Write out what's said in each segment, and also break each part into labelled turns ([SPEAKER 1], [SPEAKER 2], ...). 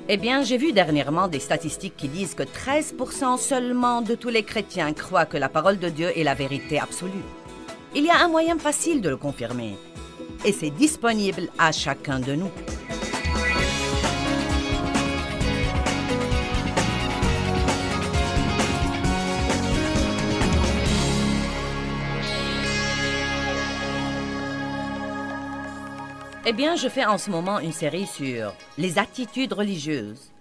[SPEAKER 1] Eh bien, j'ai vu dernièrement des statistiques qui disent que 13% seulement de tous les chrétiens croient que la parole de Dieu est la vérité absolue. Il y a un moyen facile de le confirmer, et c'est disponible à chacun de nous. Eh bien, je fais en ce moment une série sur les attitudes religieuses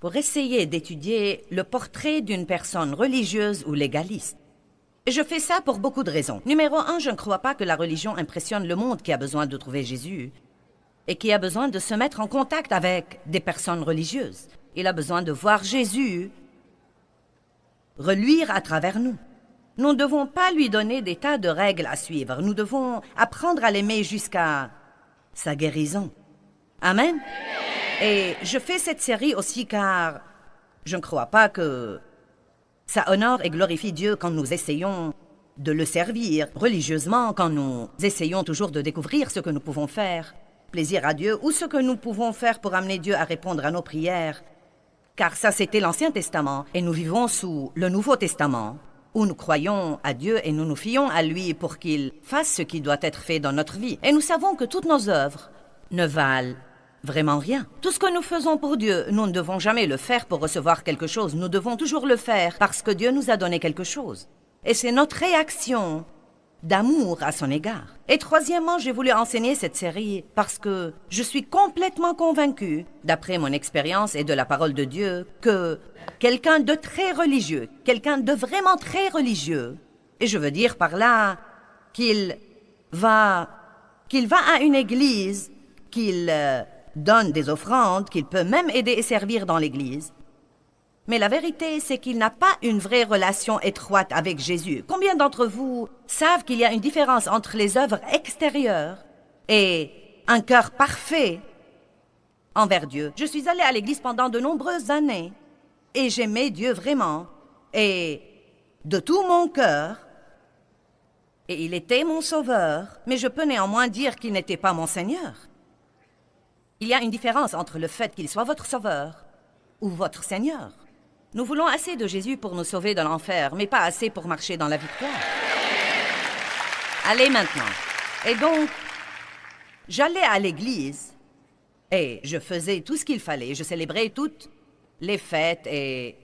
[SPEAKER 1] pour essayer d'étudier le portrait d'une personne religieuse ou légaliste. Et je fais ça pour beaucoup de raisons. Numéro 1, je ne crois pas que la religion impressionne le monde qui a besoin de trouver Jésus et qui a besoin de se mettre en contact avec des personnes religieuses. Il a besoin de voir Jésus reluire à travers nous. Nous ne devons pas lui donner des tas de règles à suivre. Nous devons apprendre à l'aimer jusqu'à sa guérison. Amen. Et je fais cette série aussi car je ne crois pas que ça honore et glorifie Dieu quand nous essayons de le servir religieusement, quand nous essayons toujours de découvrir ce que nous pouvons faire, plaisir à Dieu, ou ce que nous pouvons faire pour amener Dieu à répondre à nos prières. Car ça, c'était l'Ancien Testament, et nous vivons sous le Nouveau Testament, où nous croyons à Dieu et nous nous fions à lui pour qu'il fasse ce qui doit être fait dans notre vie. Et nous savons que toutes nos œuvres ne valent vraiment rien. Tout ce que nous faisons pour Dieu, nous ne devons jamais le faire pour recevoir quelque chose. Nous devons toujours le faire parce que Dieu nous a donné quelque chose. Et c'est notre réaction d'amour à son égard. Et troisièmement, j'ai voulu enseigner cette série parce que je suis complètement convaincue, d'après mon expérience et de la parole de Dieu, que quelqu'un de très religieux, quelqu'un de vraiment très religieux, et je veux dire par là qu'il va à une église, qu'il donne des offrandes, qu'il peut même aider et servir dans l'église. Mais la vérité, c'est qu'il n'a pas une vraie relation étroite avec Jésus. Combien d'entre vous savent qu'il y a une différence entre les œuvres extérieures et un cœur parfait envers Dieu? Je suis allée à l'église pendant de nombreuses années et j'aimais Dieu vraiment et de tout mon cœur. Et il était mon sauveur, mais je peux néanmoins dire qu'il n'était pas mon Seigneur. Il y a une différence entre le fait qu'il soit votre sauveur ou votre Seigneur. Nous voulons assez de Jésus pour nous sauver de l'enfer, mais pas assez pour marcher dans la victoire. Allez maintenant. Et donc, j'allais à l'église et je faisais tout ce qu'il fallait. Je célébrais toutes les fêtes et...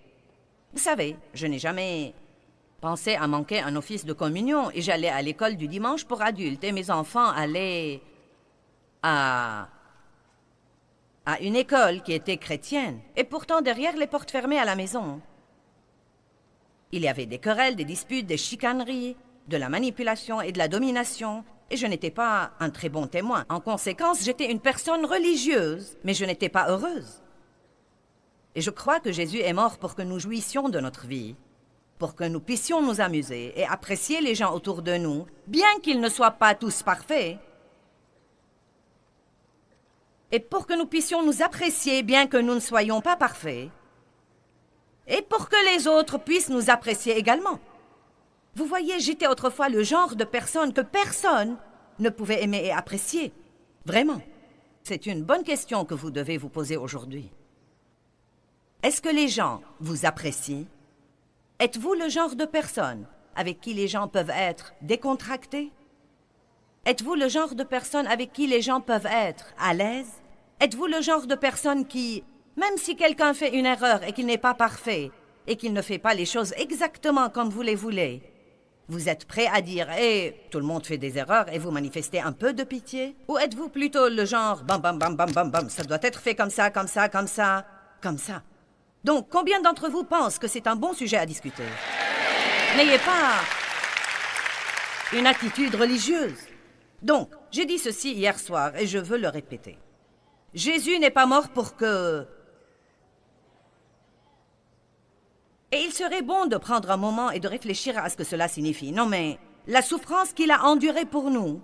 [SPEAKER 1] Vous savez, je n'ai jamais pensé à manquer un office de communion et j'allais à l'école du dimanche pour adultes et mes enfants allaient à une école qui était chrétienne. Et pourtant, derrière les portes fermées à la maison, il y avait des querelles, des disputes, des chicaneries, de la manipulation et de la domination. Et je n'étais pas un très bon témoin. En conséquence, j'étais une personne religieuse, mais je n'étais pas heureuse. Et je crois que Jésus est mort pour que nous jouissions de notre vie, pour que nous puissions nous amuser et apprécier les gens autour de nous, bien qu'ils ne soient pas tous parfaits. Et pour que nous puissions nous apprécier, bien que nous ne soyons pas parfaits. Et pour que les autres puissent nous apprécier également. Vous voyez, j'étais autrefois le genre de personne que personne ne pouvait aimer et apprécier. Vraiment. C'est une bonne question que vous devez vous poser aujourd'hui. Est-ce que les gens vous apprécient? Êtes-vous le genre de personne avec qui les gens peuvent être décontractés? Êtes-vous le genre de personne avec qui les gens peuvent être à l'aise? Êtes-vous le genre de personne qui, même si quelqu'un fait une erreur et qu'il n'est pas parfait, et qu'il ne fait pas les choses exactement comme vous les voulez, vous êtes prêt à dire « Eh, tout le monde fait des erreurs » et vous manifestez un peu de pitié? Ou êtes-vous plutôt le genre « Bam, bam, bam, bam, bam, bam, ça doit être fait comme ça, comme ça, comme ça, comme ça ». Donc, combien d'entre vous pensent que c'est un bon sujet à discuter? N'ayez pas une attitude religieuse. Donc, j'ai dit ceci hier soir et je veux le répéter. Jésus n'est pas mort pour que... Et il serait bon de prendre un moment et de réfléchir à ce que cela signifie. Non, mais la souffrance qu'il a endurée pour nous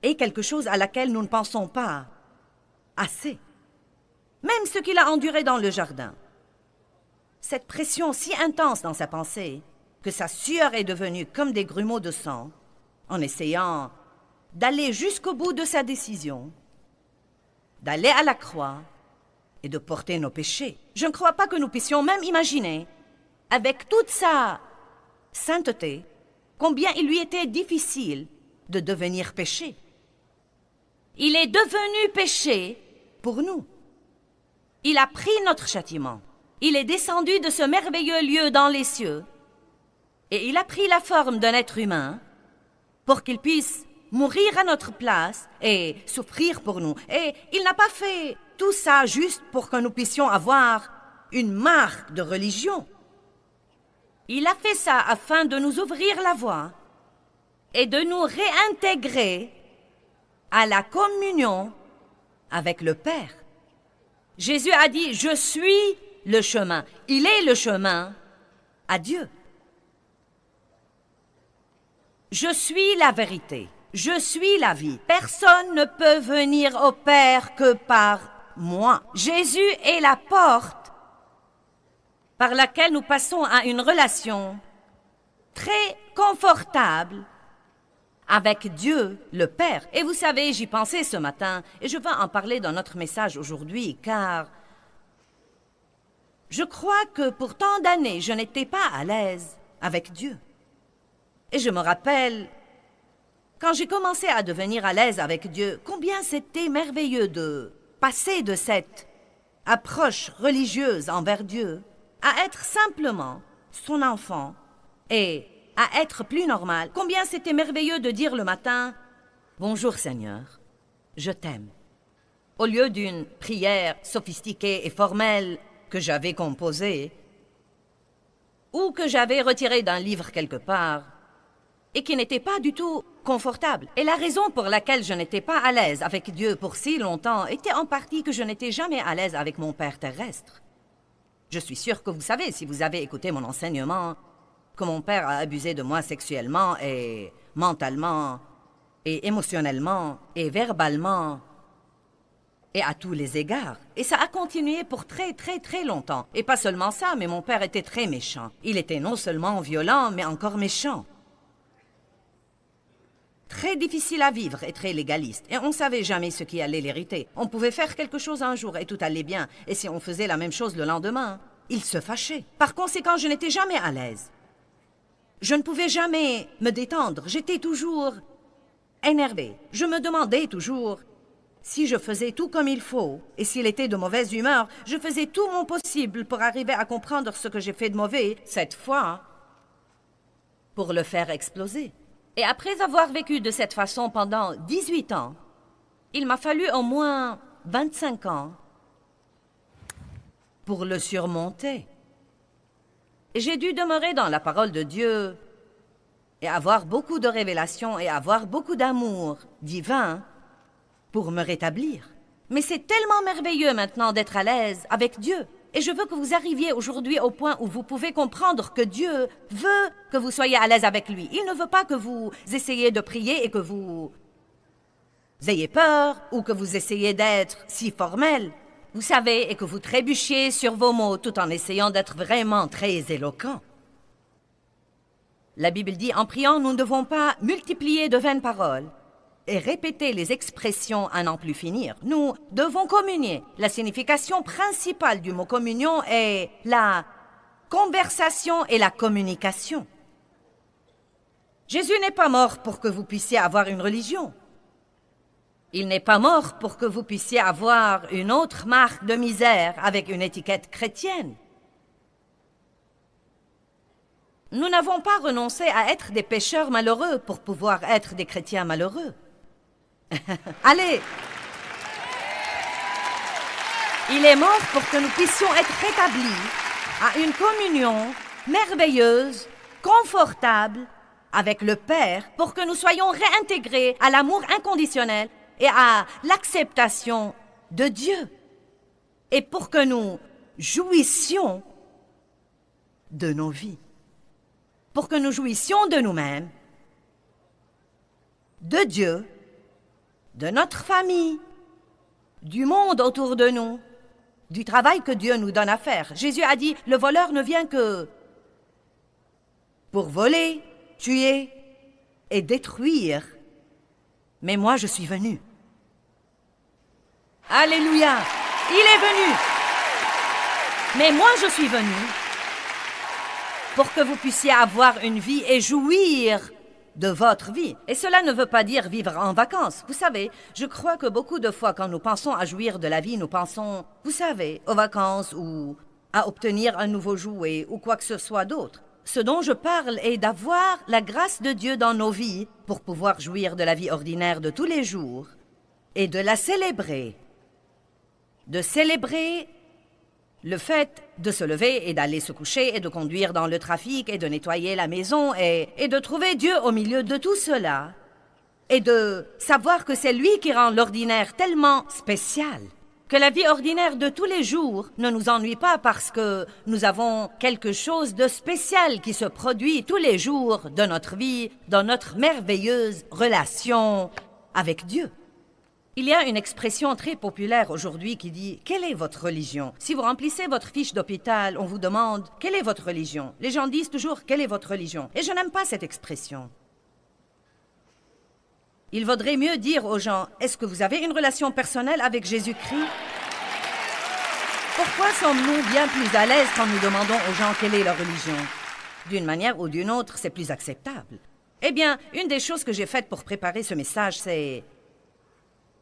[SPEAKER 1] est quelque chose à laquelle nous ne pensons pas assez. Même ce qu'il a enduré dans le jardin. Cette pression si intense dans sa pensée que sa sueur est devenue comme des grumeaux de sang en essayant d'aller jusqu'au bout de sa décision. d'aller à la croix et de porter nos péchés. Je ne crois pas que nous puissions même imaginer, avec toute sa sainteté, combien il lui était difficile de devenir péché. Il est devenu péché pour nous. Il a pris notre châtiment. Il est descendu de ce merveilleux lieu dans les cieux et il a pris la forme d'un être humain pour qu'il puisse mourir à notre place et souffrir pour nous. Et il n'a pas fait tout ça juste pour que nous puissions avoir une marque de religion. Il a fait ça afin de nous ouvrir la voie et de nous réintégrer à la communion avec le Père. Jésus a dit, je suis le chemin. Il est le chemin à Dieu. Je suis la vérité. Je suis la vie. Personne ne peut venir au Père que par moi. Jésus est la porte par laquelle nous passons à une relation très confortable avec Dieu, le Père. Et vous savez, j'y pensais ce matin, et je vais en parler dans notre message aujourd'hui, car je crois que pour tant d'années, je n'étais pas à l'aise avec Dieu. Et je me rappelle, quand j'ai commencé à devenir à l'aise avec Dieu, combien c'était merveilleux de passer de cette approche religieuse envers Dieu à être simplement son enfant et à être plus normal. Combien c'était merveilleux de dire le matin « Bonjour Seigneur, je t'aime ». Au lieu d'une prière sophistiquée et formelle que j'avais composée ou que j'avais retirée d'un livre quelque part et qui n'était pas du tout confortable. Et la raison pour laquelle je n'étais pas à l'aise avec Dieu pour si longtemps était en partie que je n'étais jamais à l'aise avec mon Père terrestre. Je suis sûre que vous savez, si vous avez écouté mon enseignement, que mon père a abusé de moi sexuellement et mentalement et émotionnellement et verbalement et à tous les égards. Et ça a continué pour très longtemps. Et pas seulement ça, mais mon père était très méchant. Il était non seulement violent, mais encore méchant. Très difficile à vivre et très légaliste. Et on ne savait jamais ce qui allait l'hériter. On pouvait faire quelque chose un jour et tout allait bien. Et si on faisait la même chose le lendemain, il se fâchait. Par conséquent, je n'étais jamais à l'aise. Je ne pouvais jamais me détendre. J'étais toujours énervée. Je me demandais toujours si je faisais tout comme il faut. Et s'il était de mauvaise humeur, je faisais tout mon possible pour arriver à comprendre ce que j'ai fait de mauvais, cette fois, pour le faire exploser. Et après avoir vécu de cette façon pendant 18 ans, il m'a fallu au moins 25 ans pour le surmonter. Et j'ai dû demeurer dans la parole de Dieu et avoir beaucoup de révélations et avoir beaucoup d'amour divin pour me rétablir. Mais c'est tellement merveilleux maintenant d'être à l'aise avec Dieu. Et je veux que vous arriviez aujourd'hui au point où vous pouvez comprendre que Dieu veut que vous soyez à l'aise avec lui. Il ne veut pas que vous essayiez de prier et que vous ayez peur ou que vous essayiez d'être si formel, vous savez, et que vous trébuchiez sur vos mots tout en essayant d'être vraiment très éloquent. La Bible dit, en priant, nous ne devons pas multiplier de vaines paroles et répéter les expressions à n'en plus finir. Nous devons communier. La signification principale du mot communion est la conversation et la communication. Jésus n'est pas mort pour que vous puissiez avoir une religion. Il n'est pas mort pour que vous puissiez avoir une autre marque de misère avec une étiquette chrétienne. Nous n'avons pas renoncé à être des pécheurs malheureux pour pouvoir être des chrétiens malheureux. Allez! Il est mort pour que nous puissions être rétablis à une communion merveilleuse, confortable avec le Père, pour que nous soyons réintégrés à l'amour inconditionnel et à l'acceptation de Dieu, et pour que nous jouissions de nos vies, pour que nous jouissions de nous-mêmes, de Dieu, de notre famille, du monde autour de nous, du travail que Dieu nous donne à faire. Jésus a dit, le voleur ne vient que pour voler, tuer et détruire. Mais moi, je suis venu Alléluia. Il est venu. Mais moi, je suis venu pour que vous puissiez avoir une vie et jouir de votre vie. Et cela ne veut pas dire vivre en vacances. Vous savez, je crois que beaucoup de fois, quand nous pensons à jouir de la vie, nous pensons, vous savez, aux vacances ou à obtenir un nouveau jouet ou quoi que ce soit d'autre. Ce dont je parle est d'avoir la grâce de Dieu dans nos vies pour pouvoir jouir de la vie ordinaire de tous les jours et de la célébrer. De célébrer le fait de se lever et d'aller se coucher et de conduire dans le trafic et de nettoyer la maison et de trouver Dieu au milieu de tout cela et de savoir que c'est lui qui rend l'ordinaire tellement spécial, que la vie ordinaire de tous les jours ne nous ennuie pas parce que nous avons quelque chose de spécial qui se produit tous les jours de notre vie, dans notre merveilleuse relation avec Dieu. Il y a une expression très populaire aujourd'hui qui dit « Quelle est votre religion ?» Si vous remplissez votre fiche d'hôpital, on vous demande « Quelle est votre religion ?» Les gens disent toujours « Quelle est votre religion ?» Et je n'aime pas cette expression. Il vaudrait mieux dire aux gens « Est-ce que vous avez une relation personnelle avec Jésus-Christ ?» Pourquoi sommes-nous bien plus à l'aise quand nous demandons aux gens quelle est leur religion? D'une manière ou d'une autre, c'est plus acceptable. Eh bien, une des choses que j'ai faites pour préparer ce message, c'est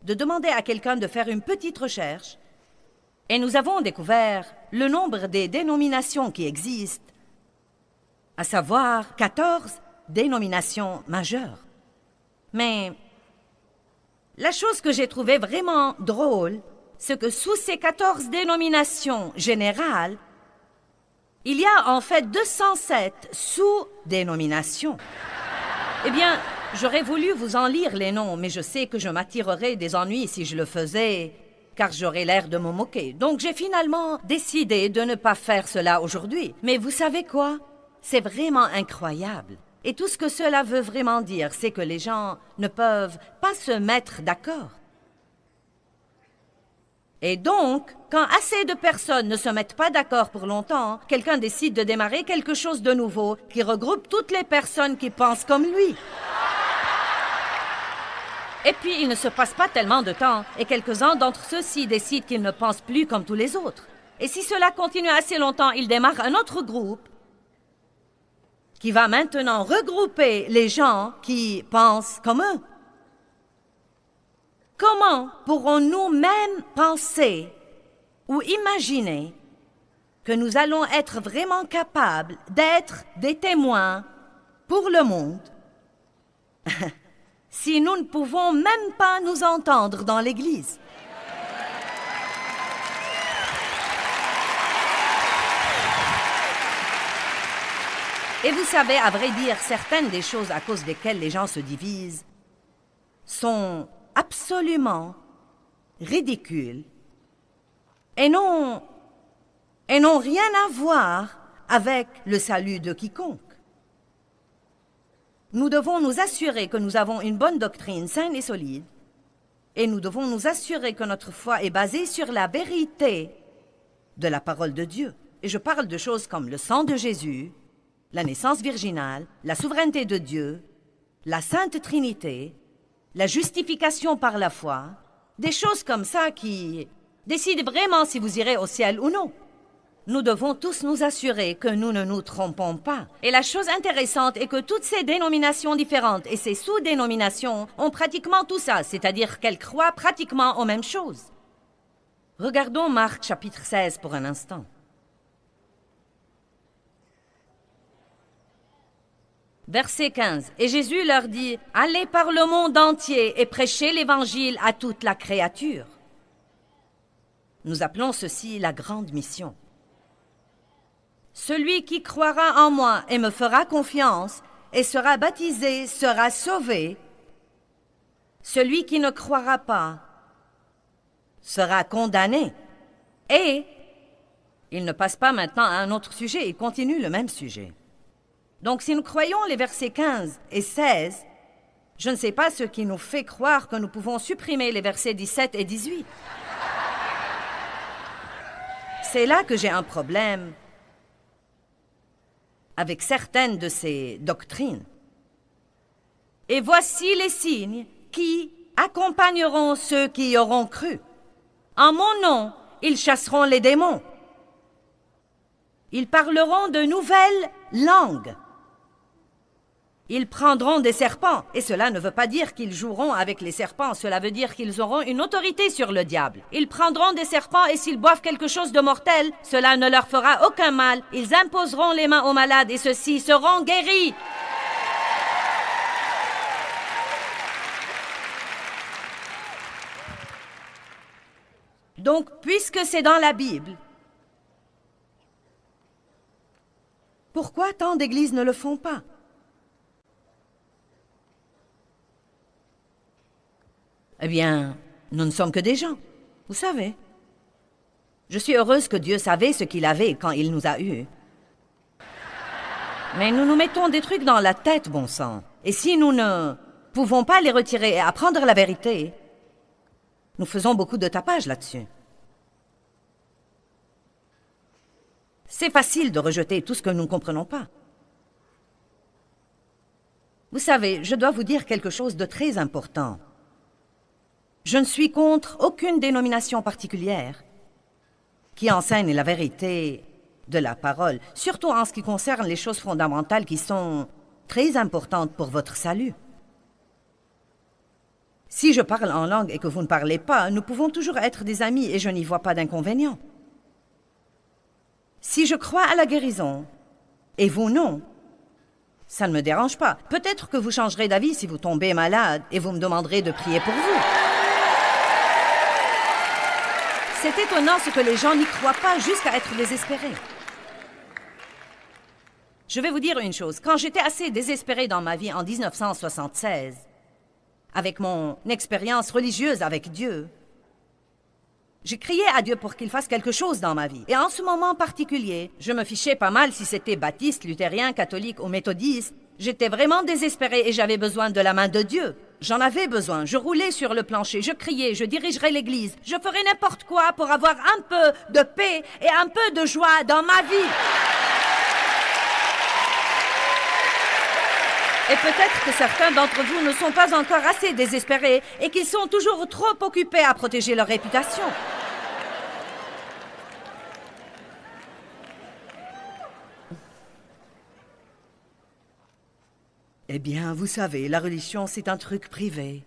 [SPEAKER 1] de demander à quelqu'un de faire une petite recherche. Et nous avons découvert le nombre des dénominations qui existent, à savoir 14 dénominations majeures. Mais la chose que j'ai trouvée vraiment drôle, c'est que sous ces 14 dénominations générales, il y a en fait 207 sous-dénominations. Eh bien, j'aurais voulu vous en lire les noms, mais je sais que je m'attirerais des ennuis si je le faisais, car j'aurais l'air de me moquer. Donc j'ai finalement décidé de ne pas faire cela aujourd'hui. Mais vous savez quoi? C'est vraiment incroyable. Et tout ce que cela veut vraiment dire, c'est que les gens ne peuvent pas se mettre d'accord. Et donc, quand assez de personnes ne se mettent pas d'accord pour longtemps, quelqu'un décide de démarrer quelque chose de nouveau qui regroupe toutes les personnes qui pensent comme lui. Et puis, il ne se passe pas tellement de temps, et quelques-uns d'entre ceux-ci décident qu'ils ne pensent plus comme tous les autres. Et si cela continue assez longtemps, ils démarrent un autre groupe qui va maintenant regrouper les gens qui pensent comme eux. Comment pourrons-nous même penser ou imaginer que nous allons être vraiment capables d'être des témoins pour le monde si nous ne pouvons même pas nous entendre dans l'Église? Et vous savez, à vrai dire, certaines des choses à cause desquelles les gens se divisent sont absolument ridicules et n'ont rien à voir avec le salut de quiconque. Nous devons nous assurer que nous avons une bonne doctrine saine et solide, et nous devons nous assurer que notre foi est basée sur la vérité de la parole de Dieu. Et je parle de choses comme le sang de Jésus, la naissance virginale, la souveraineté de Dieu, la Sainte Trinité, la justification par la foi, des choses comme ça qui décident vraiment si vous irez au ciel ou non. Nous devons tous nous assurer que nous ne nous trompons pas. Et la chose intéressante est que toutes ces dénominations différentes et ces sous-dénominations ont pratiquement tout ça, c'est-à-dire qu'elles croient pratiquement aux mêmes choses. Regardons Marc chapitre 16 pour un instant. Verset 15. Et Jésus leur dit, « Allez par le monde entier et prêchez l'Évangile à toute la créature. » Nous appelons ceci la grande mission. Celui qui croira en moi et me fera confiance et sera baptisé sera sauvé. Celui qui ne croira pas sera condamné. Et il ne passe pas maintenant à un autre sujet, il continue le même sujet. Donc si nous croyons les versets 15 et 16, je ne sais pas ce qui nous fait croire que nous pouvons supprimer les versets 17 et 18. C'est là que j'ai un problème avec certaines de ces doctrines. Et voici les signes qui accompagneront ceux qui y auront cru. En mon nom, ils chasseront les démons. Ils parleront de nouvelles langues. Ils prendront des serpents, et cela ne veut pas dire qu'ils joueront avec les serpents, cela veut dire qu'ils auront une autorité sur le diable. Ils prendront des serpents, et s'ils boivent quelque chose de mortel, cela ne leur fera aucun mal. Ils imposeront les mains aux malades, et ceux-ci seront guéris. Donc, puisque c'est dans la Bible, pourquoi tant d'églises ne le font pas? Eh bien, nous ne sommes que des gens, vous savez. Je suis heureuse que Dieu savait ce qu'il avait quand il nous a eus. Mais nous nous mettons des trucs dans la tête, bon sang. Et si nous ne pouvons pas les retirer et apprendre la vérité, nous faisons beaucoup de tapage là-dessus. C'est facile de rejeter tout ce que nous ne comprenons pas. Vous savez, je dois vous dire quelque chose de très important. Je ne suis contre aucune dénomination particulière qui enseigne la vérité de la parole, surtout en ce qui concerne les choses fondamentales qui sont très importantes pour votre salut. Si je parle en langue et que vous ne parlez pas, nous pouvons toujours être des amis et je n'y vois pas d'inconvénient. Si je crois à la guérison et vous non, ça ne me dérange pas. Peut-être que vous changerez d'avis si vous tombez malade et vous me demanderez de prier pour vous. C'est étonnant ce que les gens n'y croient pas jusqu'à être désespérés. Je vais vous dire une chose. Quand j'étais assez désespérée dans ma vie en 1976, avec mon expérience religieuse avec Dieu, j'ai crié à Dieu pour qu'il fasse quelque chose dans ma vie. Et en ce moment particulier, je me fichais pas mal si c'était baptiste, luthérien, catholique ou méthodiste. J'étais vraiment désespérée et j'avais besoin de la main de Dieu. J'en avais besoin. Je roulais sur le plancher, je criais, je dirigerais l'église. Je ferais n'importe quoi pour avoir un peu de paix et un peu de joie dans ma vie. Et peut-être que certains d'entre vous ne sont pas encore assez désespérés et qu'ils sont toujours trop occupés à protéger leur réputation. Eh bien, vous savez, la religion, c'est un truc privé.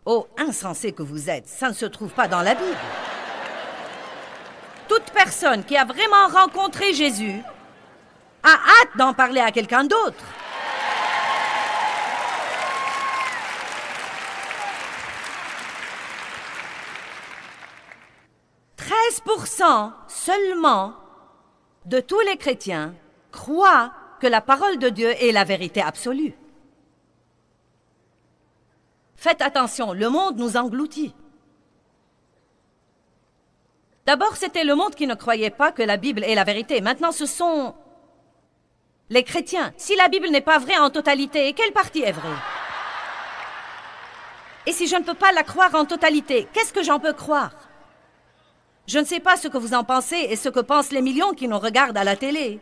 [SPEAKER 1] Oh, insensé que vous êtes, ça ne se trouve pas dans la Bible. Toute personne qui a vraiment rencontré Jésus a hâte d'en parler à quelqu'un d'autre. « 13% seulement de tous les chrétiens croient que la parole de Dieu est la vérité absolue. Faites attention, le monde nous engloutit. D'abord, c'était le monde qui ne croyait pas que la Bible est la vérité. Maintenant, ce sont les chrétiens. Si la Bible n'est pas vraie en totalité, quelle partie est vraie? Et si je ne peux pas la croire en totalité, qu'est-ce que j'en peux croire? Je ne sais pas ce que vous en pensez et ce que pensent les millions qui nous regardent à la télé.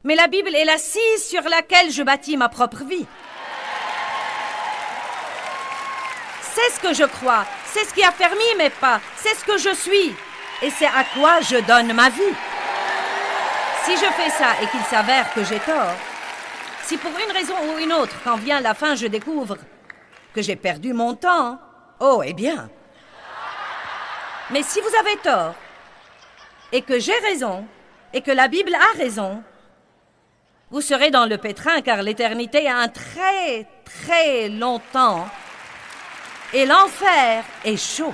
[SPEAKER 1] Mais la Bible est l'assise sur laquelle je bâtis ma propre vie. C'est ce que je crois, c'est ce qui a fermé mes pas, c'est ce que je suis, et c'est à quoi je donne ma vie. Si je fais ça et qu'il s'avère que j'ai tort, si pour une raison ou une autre, quand vient la fin, je découvre que j'ai perdu mon temps, oh, eh bien. Mais si vous avez tort, et que j'ai raison, et que la Bible a raison, vous serez dans le pétrin car l'éternité a un très, très long temps et l'enfer est chaud.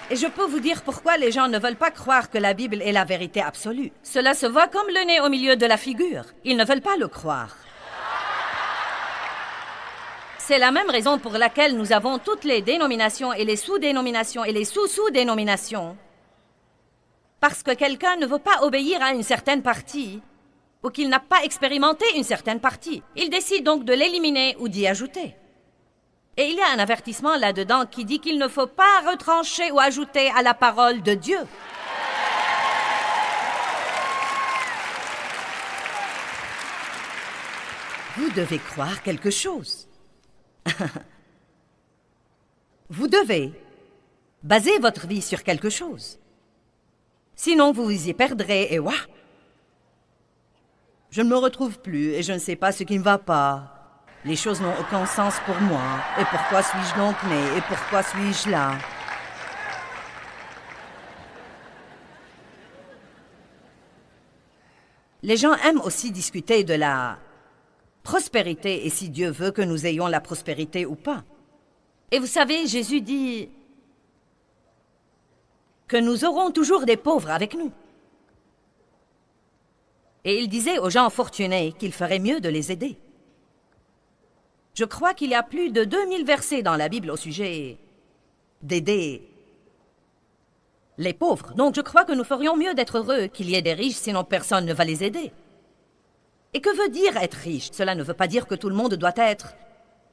[SPEAKER 1] Et je peux vous dire pourquoi les gens ne veulent pas croire que la Bible est la vérité absolue. Cela se voit comme le nez au milieu de la figure. Ils ne veulent pas le croire. C'est la même raison pour laquelle nous avons toutes les dénominations et les sous-dénominations et les sous-sous-dénominations. Parce que quelqu'un ne veut pas obéir à une certaine partie ou qu'il n'a pas expérimenté une certaine partie. Il décide donc de l'éliminer ou d'y ajouter. Et il y a un avertissement là-dedans qui dit qu'il ne faut pas retrancher ou ajouter à la parole de Dieu. Vous devez croire quelque chose. Vous devez baser votre vie sur quelque chose. Sinon, vous vous y perdrez et ouah! Je ne me retrouve plus et je ne sais pas ce qui ne va pas. Les choses n'ont aucun sens pour moi. Et pourquoi suis-je donc né? Et pourquoi suis-je là? Les gens aiment aussi discuter de la prospérité et si Dieu veut que nous ayons la prospérité ou pas. Et vous savez, Jésus dit que nous aurons toujours des pauvres avec nous. Et il disait aux gens fortunés qu'il ferait mieux de les aider. Je crois qu'il y a plus de 2000 versets dans la Bible au sujet d'aider les pauvres. Donc je crois que nous ferions mieux d'être heureux qu'il y ait des riches, sinon personne ne va les aider. Et que veut dire être riche? Cela ne veut pas dire que tout le monde doit être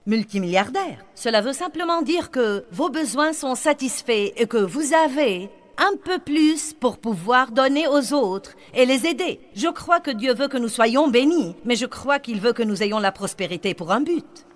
[SPEAKER 1] multimilliardaire. Cela veut simplement dire que vos besoins sont satisfaits et que vous avez un peu plus pour pouvoir donner aux autres et les aider. Je crois que Dieu veut que nous soyons bénis, mais je crois qu'il veut que nous ayons la prospérité pour un but.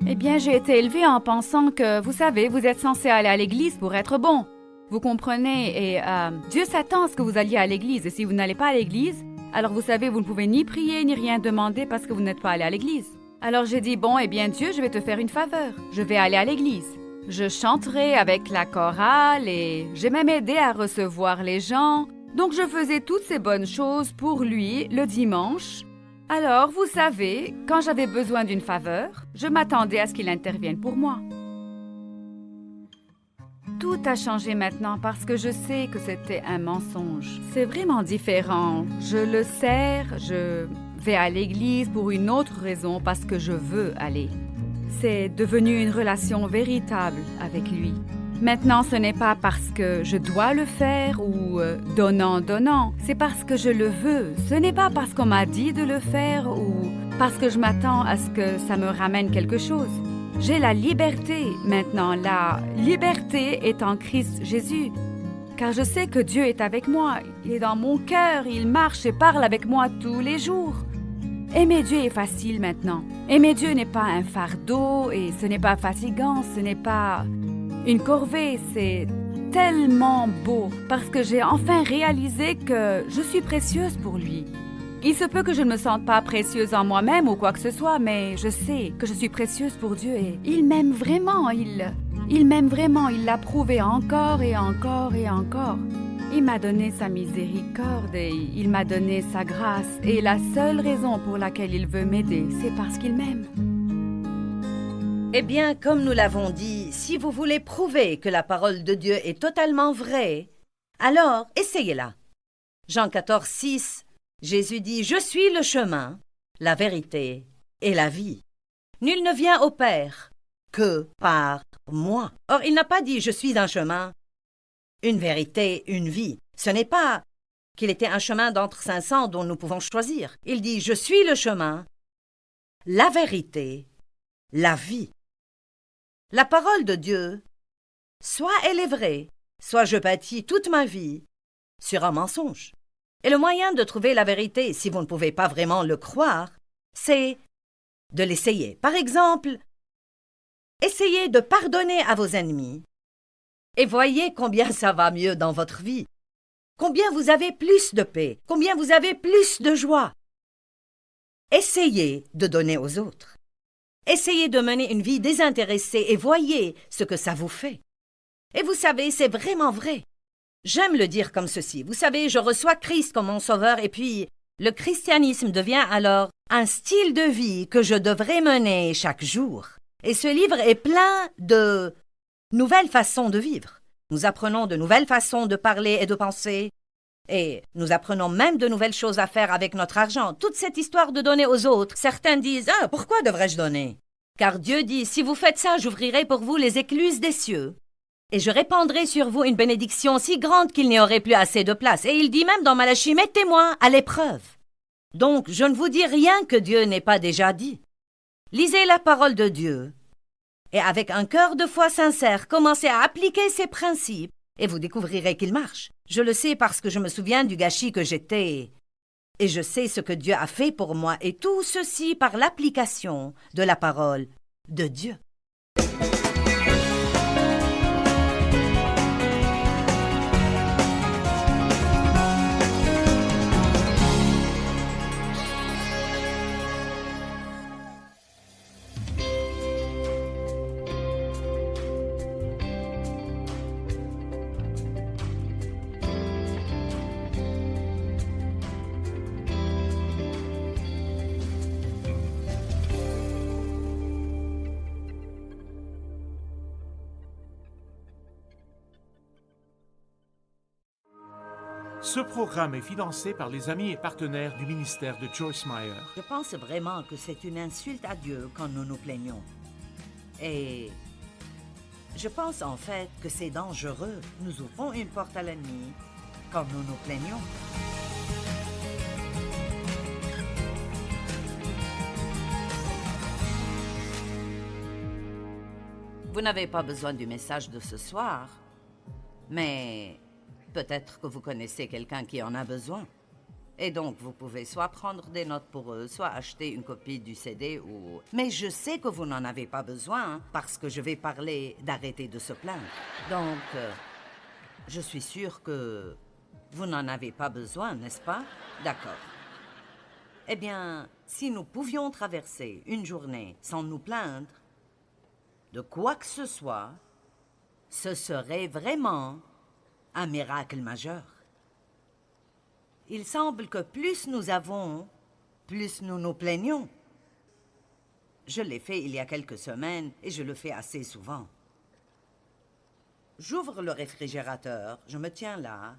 [SPEAKER 2] Eh bien, j'ai été élevée en pensant que, vous savez, vous êtes censé aller à l'église pour être bon. Vous comprenez? Et Dieu s'attend à ce que vous alliez à l'église. Et si vous n'allez pas à l'église, alors vous savez, vous ne pouvez ni prier ni rien demander parce que vous n'êtes pas allé à l'église. Alors j'ai dit, bon, eh bien Dieu, je vais te faire une faveur. Je vais aller à l'église. Je chanterai avec la chorale et j'ai même aidé à recevoir les gens. Donc je faisais toutes ces bonnes choses pour lui le dimanche. Alors, vous savez, quand j'avais besoin d'une faveur, je m'attendais à ce qu'il intervienne pour moi. Tout a changé maintenant parce que je sais que c'était un mensonge. C'est vraiment différent. Je le sers, je vais à l'église pour une autre raison parce que je veux aller. C'est devenu une relation véritable avec lui. Maintenant, ce n'est pas parce que je dois le faire ou donnant. C'est parce que je le veux. Ce n'est pas parce qu'on m'a dit de le faire ou parce que je m'attends à ce que ça me ramène quelque chose. J'ai la liberté maintenant. La liberté est en Christ Jésus. Car je sais que Dieu est avec moi. Il est dans mon cœur. Il marche et parle avec moi tous les jours. Aimer Dieu est facile maintenant. Aimer Dieu n'est pas un fardeau et ce n'est pas fatigant. Ce n'est pas une corvée. C'est tellement beau parce que j'ai enfin réalisé que je suis précieuse pour lui. Il se peut que je ne me sente pas précieuse en moi-même ou quoi que ce soit, mais je sais que je suis précieuse pour Dieu et il m'aime vraiment. Il m'aime vraiment. Il l'a prouvé encore et encore et encore. Il m'a donné sa miséricorde et il m'a donné sa grâce. Et la seule raison pour laquelle il veut m'aider, c'est parce qu'il m'aime.
[SPEAKER 1] Eh bien, comme nous l'avons dit, si vous voulez prouver que la parole de Dieu est totalement vraie, alors essayez-la. Jean 14, 6, Jésus dit « Je suis le chemin, la vérité et la vie. Nul ne vient au Père que par moi. » Or, il n'a pas dit « Je suis un chemin, une vérité, une vie. » Ce n'est pas qu'il était un chemin d'entre 500 dont nous pouvons choisir. Il dit « Je suis le chemin, la vérité, la vie. » La parole de Dieu, soit elle est vraie, soit je bâtis toute ma vie sur un mensonge. Et le moyen de trouver la vérité, si vous ne pouvez pas vraiment le croire, c'est de l'essayer. Par exemple, essayez de pardonner à vos ennemis et voyez combien ça va mieux dans votre vie. Combien vous avez plus de paix, combien vous avez plus de joie. Essayez de donner aux autres. Essayez de mener une vie désintéressée et voyez ce que ça vous fait. Et vous savez, c'est vraiment vrai. J'aime le dire comme ceci. Vous savez, je reçois Christ comme mon sauveur et puis le christianisme devient alors un style de vie que je devrais mener chaque jour. Et ce livre est plein de nouvelles façons de vivre. Nous apprenons de nouvelles façons de parler et de penser. Et nous apprenons même de nouvelles choses à faire avec notre argent. Toute cette histoire de donner aux autres, certains disent « Ah, pourquoi devrais-je donner ?» Car Dieu dit « Si vous faites ça, j'ouvrirai pour vous les écluses des cieux. Et je répandrai sur vous une bénédiction si grande qu'il n'y aurait plus assez de place. » Et il dit même dans Malachie « Mettez-moi à l'épreuve. » Donc, je ne vous dis rien que Dieu n'ait pas déjà dit. Lisez la parole de Dieu. Et avec un cœur de foi sincère, commencez à appliquer ces principes. Et vous découvrirez qu'il marche. Je le sais parce que je me souviens du gâchis que j'étais Et je sais ce que Dieu a fait pour moi, et tout ceci par l'application de la parole de Dieu.
[SPEAKER 3] Ce programme est financé par les amis et partenaires du ministère de Joyce Meyer.
[SPEAKER 1] Je pense vraiment que c'est une insulte à Dieu quand nous nous plaignons. Et je pense en fait que c'est dangereux. Nous ouvrons une porte à l'ennemi quand nous nous plaignons. Vous n'avez pas besoin du message de ce soir, mais peut-être que vous connaissez quelqu'un qui en a besoin. Et donc, vous pouvez soit prendre des notes pour eux, soit acheter une copie du CD ou... Mais je sais que vous n'en avez pas besoin, parce que je vais parler d'arrêter de se plaindre. Donc, je suis sûre que vous n'en avez pas besoin, n'est-ce pas? D'accord. Eh bien, si nous pouvions traverser une journée sans nous plaindre de quoi que ce soit, ce serait vraiment un miracle majeur. Il semble que plus nous avons, plus nous nous plaignons. Je l'ai fait il y a quelques semaines et je le fais assez souvent. J'ouvre le réfrigérateur, je me tiens là,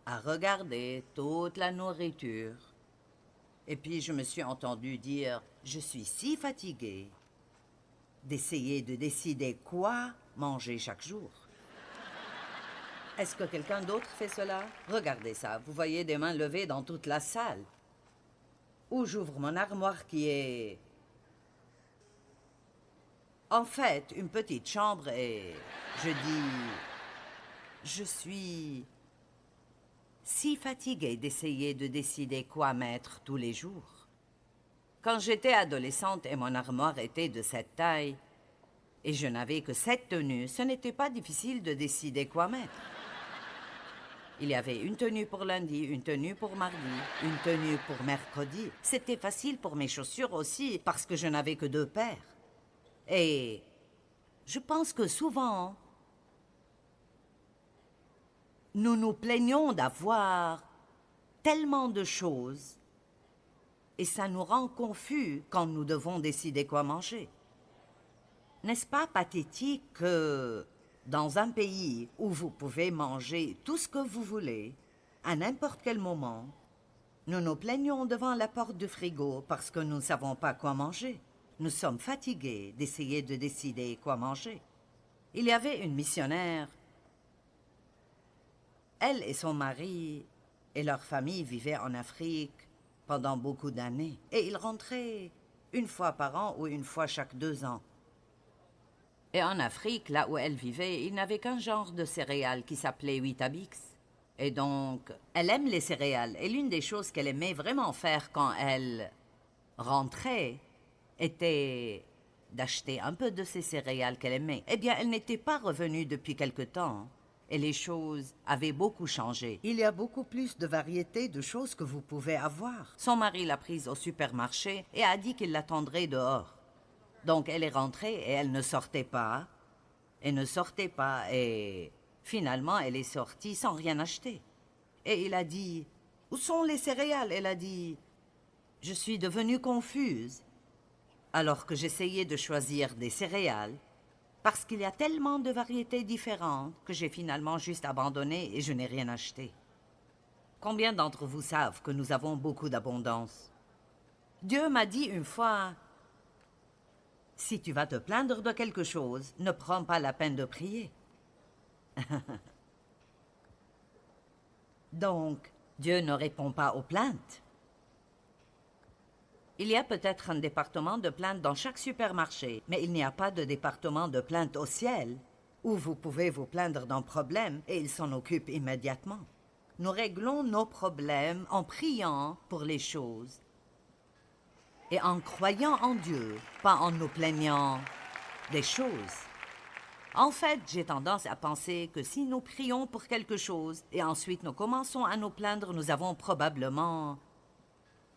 [SPEAKER 1] à regarder toute la nourriture. Et puis je me suis entendu dire, je suis si fatiguée d'essayer de décider quoi manger chaque jour. Est-ce que quelqu'un d'autre fait cela? Regardez ça, vous voyez des mains levées dans toute la salle. Ou j'ouvre mon armoire qui est... en fait, une petite chambre et je dis... Je suis si fatiguée d'essayer de décider quoi mettre tous les jours. Quand j'étais adolescente et mon armoire était de cette taille, et je n'avais que 7 tenues, ce n'était pas difficile de décider quoi mettre. Il y avait une tenue pour lundi, une tenue pour mardi, une tenue pour mercredi. C'était facile pour mes chaussures aussi, parce que je n'avais que 2 paires. Et je pense que souvent, nous nous plaignons d'avoir tellement de choses et ça nous rend confus quand nous devons décider quoi manger. N'est-ce pas pathétique que dans un pays où vous pouvez manger tout ce que vous voulez, à n'importe quel moment, nous nous plaignons devant la porte du frigo parce que nous ne savons pas quoi manger. Nous sommes fatigués d'essayer de décider quoi manger. Il y avait une missionnaire. Elle et son mari et leur famille vivaient en Afrique pendant beaucoup d'années. Et ils rentraient une fois par an ou une fois chaque 2 ans. Et en Afrique, là où elle vivait, il n'avait qu'un genre de céréales qui s'appelait Weetabix. Et donc, elle aime les céréales. Et l'une des choses qu'elle aimait vraiment faire quand elle rentrait était d'acheter un peu de ces céréales qu'elle aimait. Eh bien, elle n'était pas revenue depuis quelque temps. Et les choses avaient beaucoup changé. Il y a beaucoup plus de variétés de choses que vous pouvez avoir. Son mari l'a prise au supermarché et a dit qu'il l'attendrait dehors. Donc elle est rentrée et elle ne sortait pas. Elle ne sortait pas et finalement elle est sortie sans rien acheter. Et il a dit, « Où sont les céréales ?» Elle a dit, « Je suis devenue confuse. » Alors que j'essayais de choisir des céréales, parce qu'il y a tellement de variétés différentes que j'ai finalement juste abandonné et je n'ai rien acheté. Combien d'entre vous savent que nous avons beaucoup d'abondance? Dieu m'a dit une fois, « Si tu vas te plaindre de quelque chose, ne prends pas la peine de prier. » Donc, Dieu ne répond pas aux plaintes. Il y a peut-être un département de plaintes dans chaque supermarché, mais il n'y a pas de département de plaintes au ciel où vous pouvez vous plaindre d'un problème et il s'en occupe immédiatement. nous réglons nos problèmes en priant pour les choses et en croyant en Dieu, pas en nous plaignant des choses. En fait, j'ai tendance à penser que si nous prions pour quelque chose et ensuite nous commençons à nous plaindre, nous avons probablement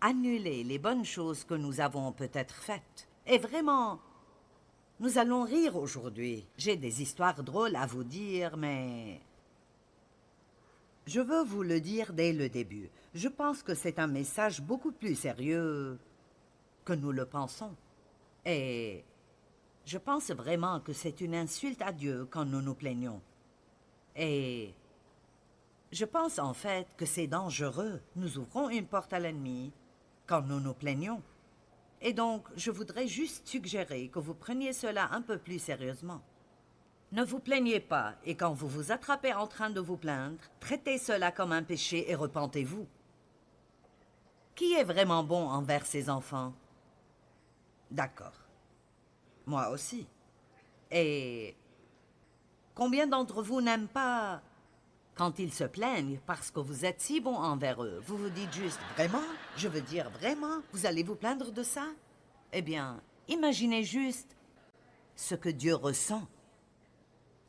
[SPEAKER 1] annulé les bonnes choses que nous avons peut-être faites. Et vraiment, nous allons rire aujourd'hui. J'ai des histoires drôles à vous dire, mais je veux vous le dire dès le début. Je pense que c'est un message beaucoup plus sérieux que nous le pensons. Et je pense vraiment que c'est une insulte à Dieu quand nous nous plaignons. Et je pense en fait que c'est dangereux. Nous ouvrons une porte à l'ennemi quand nous nous plaignons. Et donc, je voudrais juste suggérer que vous preniez cela un peu plus sérieusement. Ne vous plaignez pas, et quand vous vous attrapez en train de vous plaindre, traitez cela comme un péché et repentez-vous. Qui est vraiment bon envers ses enfants? D'accord. Moi aussi. Et combien d'entre vous n'aiment pas quand ils se plaignent parce que vous êtes si bon envers eux? Vous vous dites juste, vraiment? Je veux dire, vraiment? Vous allez vous plaindre de ça? Eh bien, imaginez juste ce que Dieu ressent.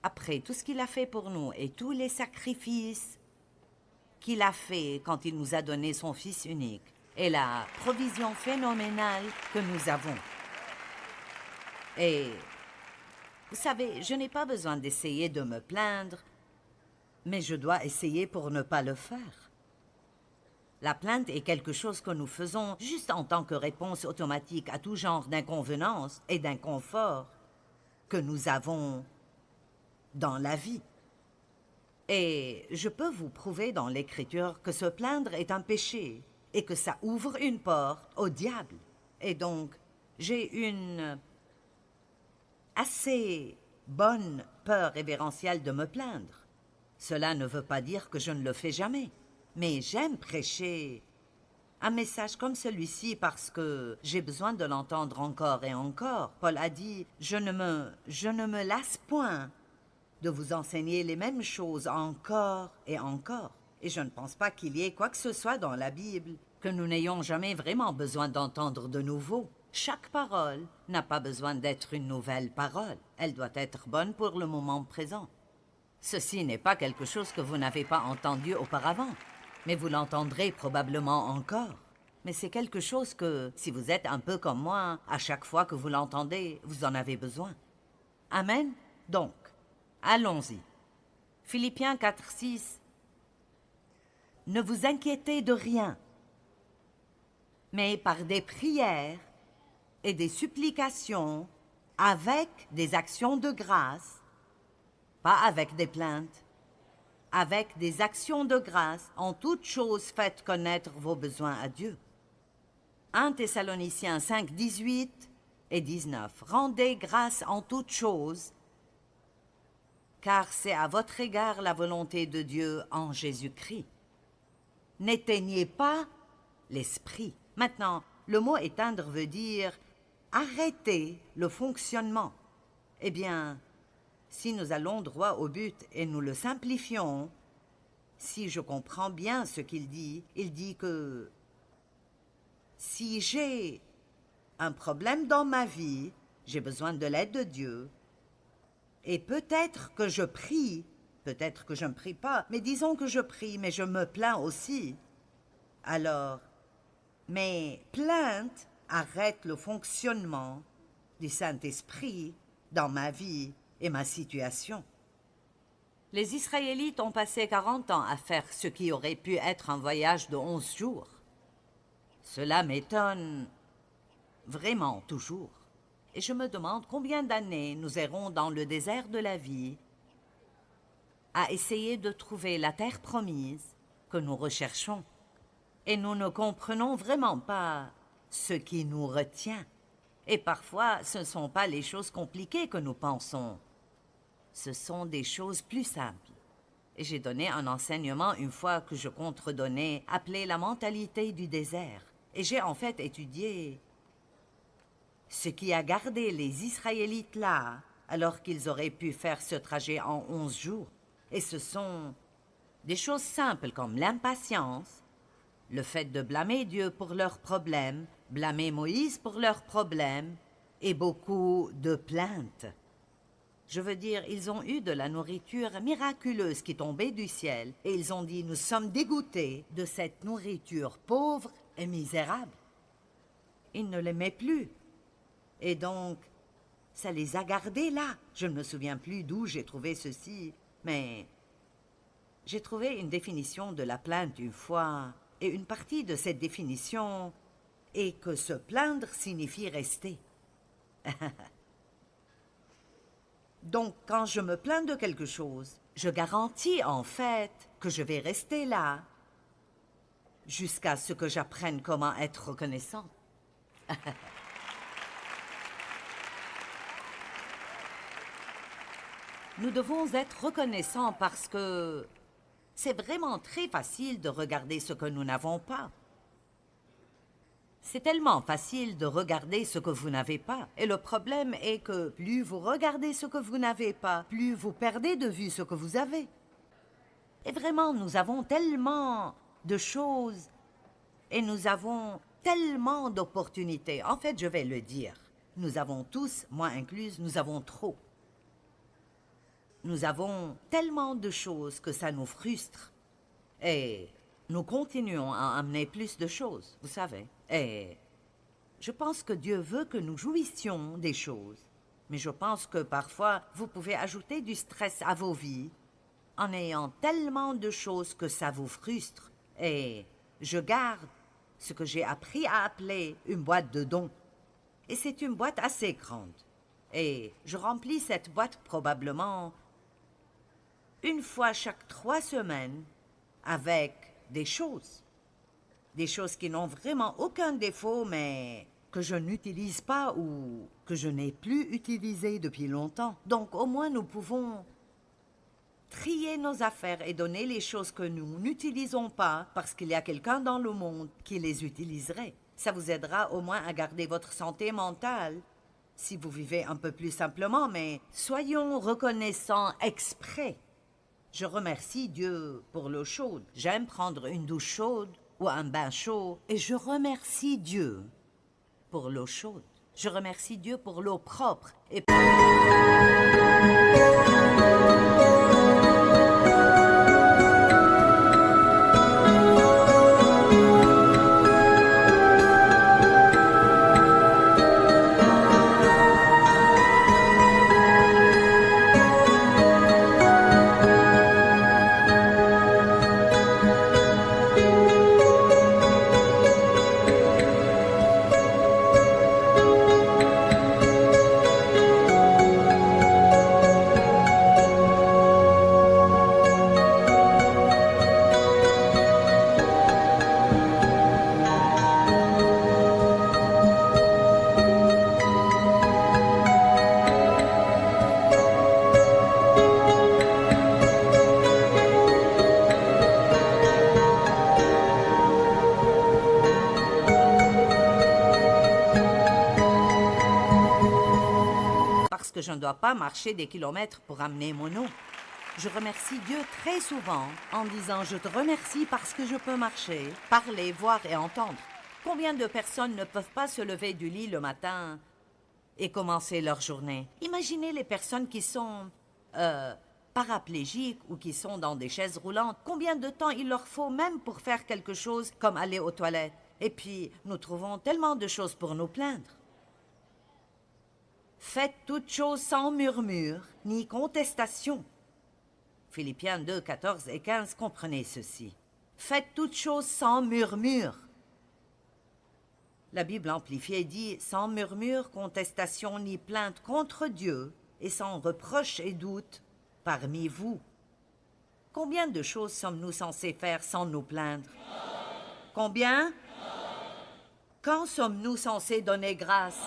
[SPEAKER 1] Après tout ce qu'il a fait pour nous et tous les sacrifices qu'il a fait quand il nous a donné son Fils unique et la provision phénoménale que nous avons. Et vous savez, je n'ai pas besoin d'essayer de me plaindre, mais je dois essayer pour ne pas le faire. La plainte est quelque chose que nous faisons juste en tant que réponse automatique à tout genre d'inconvenance et d'inconfort que nous avons dans la vie. Et je peux vous prouver dans l'Écriture que se plaindre est un péché et que ça ouvre une porte au diable. Et donc, j'ai une assez bonne peur révérentielle de me plaindre. Cela ne veut pas dire que je ne le fais jamais, mais j'aime prêcher un message comme celui-ci parce que j'ai besoin de l'entendre encore et encore. Paul a dit « Je ne me lasse point de vous enseigner les mêmes choses encore et encore. » Et je ne pense pas qu'il y ait quoi que ce soit dans la Bible que nous n'ayons jamais vraiment besoin d'entendre de nouveau. Chaque parole n'a pas besoin d'être une nouvelle parole. Elle doit être bonne pour le moment présent. Ceci n'est pas quelque chose que vous n'avez pas entendu auparavant, mais vous l'entendrez probablement encore. Mais c'est quelque chose que, si vous êtes un peu comme moi, à chaque fois que vous l'entendez, vous en avez besoin. Amen? Donc, allons-y. Philippiens 4:6. Ne vous inquiétez de rien, mais par des prières et des supplications, avec des actions de grâce, pas avec des plaintes, avec des actions de grâce, en toutes choses faites connaître vos besoins à Dieu. 1 Thessaloniciens 5, 18 et 19. Rendez grâce en toutes choses, car c'est à votre égard la volonté de Dieu en Jésus-Christ. N'éteignez pas l'esprit. Maintenant, le mot éteindre veut dire arrêter le fonctionnement. Eh bien, si nous allons droit au but et nous le simplifions, si je comprends bien ce qu'il dit que si j'ai un problème dans ma vie, j'ai besoin de l'aide de Dieu, et peut-être que je prie, peut-être que je ne prie pas, mais disons que je prie, mais je me plains aussi. Alors, mes plaintes arrêtent le fonctionnement du Saint-Esprit dans ma vie et ma situation. Les Israélites ont passé 40 ans à faire ce qui aurait pu être un voyage de 11 jours. Cela m'étonne vraiment toujours. Et je me demande combien d'années nous errons dans le désert de la vie à essayer de trouver la terre promise que nous recherchons. Et nous ne comprenons vraiment pas ce qui nous retient. Et parfois, ce ne sont pas les choses compliquées que nous pensons. Ce sont des choses plus simples. Et j'ai donné un enseignement une fois que je contredonnais, appelé la mentalité du désert. Et j'ai en fait étudié ce qui a gardé les Israélites là, alors qu'ils auraient pu faire ce trajet en 11 jours. Et ce sont Des choses simples comme l'impatience, le fait de blâmer Dieu pour leurs problèmes, blâmer Moïse pour leurs problèmes, et beaucoup de plaintes. Je veux dire, ils ont eu de la nourriture miraculeuse qui tombait du ciel, et ils ont dit, nous sommes dégoûtés de cette nourriture pauvre et misérable. Ils ne l'aimaient plus. Et donc, ça les a gardés là. Je ne me souviens plus d'où j'ai trouvé ceci, mais j'ai trouvé une définition de la plainte une fois, et une partie de cette définition est que se plaindre signifie rester. Donc, quand je me plains de quelque chose, je garantis en fait que je vais rester là jusqu'à ce que j'apprenne comment être reconnaissant. Nous devons être reconnaissants parce que c'est vraiment très facile de regarder ce que nous n'avons pas. C'est tellement facile de regarder ce que vous n'avez pas. Et le problème est que plus vous regardez ce que vous n'avez pas, plus vous perdez de vue ce que vous avez. Et vraiment, nous avons tellement de choses et nous avons tellement d'opportunités. En fait, je vais le dire. Nous avons tous, moi incluse, nous avons trop. Nous avons tellement de choses que ça nous frustre. Et nous continuons à amener plus de choses, vous savez. Et je pense que Dieu veut que nous jouissions des choses. Mais je pense que parfois, vous pouvez ajouter du stress à vos vies en ayant tellement de choses que ça vous frustre. Et je garde ce que j'ai appris à appeler une boîte de dons. Et c'est une boîte assez grande. Et je remplis cette boîte probablement une fois chaque 3 semaines avec des choses qui n'ont vraiment aucun défaut, mais que je n'utilise pas ou que je n'ai plus utilisé depuis longtemps. Donc au moins nous pouvons trier nos affaires et donner les choses que nous n'utilisons pas parce qu'il y a quelqu'un dans le monde qui les utiliserait. Ça vous aidera au moins à garder votre santé mentale si vous vivez un peu plus simplement, mais soyons reconnaissants exprès. Je remercie Dieu pour l'eau chaude. J'aime prendre une douche chaude ou un bain chaud. Et je remercie Dieu pour l'eau chaude. Je remercie Dieu pour l'eau propre. Et parce que je ne dois pas marcher des kilomètres pour amener mon eau. Je remercie Dieu très souvent en disant « Je te remercie parce que je peux marcher, parler, voir et entendre ». Combien de personnes ne peuvent pas se lever du lit le matin et commencer leur journée? Imaginez les personnes qui sont paraplégiques ou qui sont dans des chaises roulantes. Combien de temps il leur faut même pour faire quelque chose comme aller aux toilettes? Et puis, nous trouvons tellement de choses pour nous plaindre. Faites toutes choses sans murmure ni contestation. Philippiens 2, 14 et 15, comprenez ceci. Faites toutes choses sans murmure. La Bible amplifiée dit « sans murmure, contestation ni plainte contre Dieu et sans reproche et doute parmi vous. » Combien de choses sommes-nous censés faire sans nous plaindre? Combien? Quand sommes-nous censés donner grâce?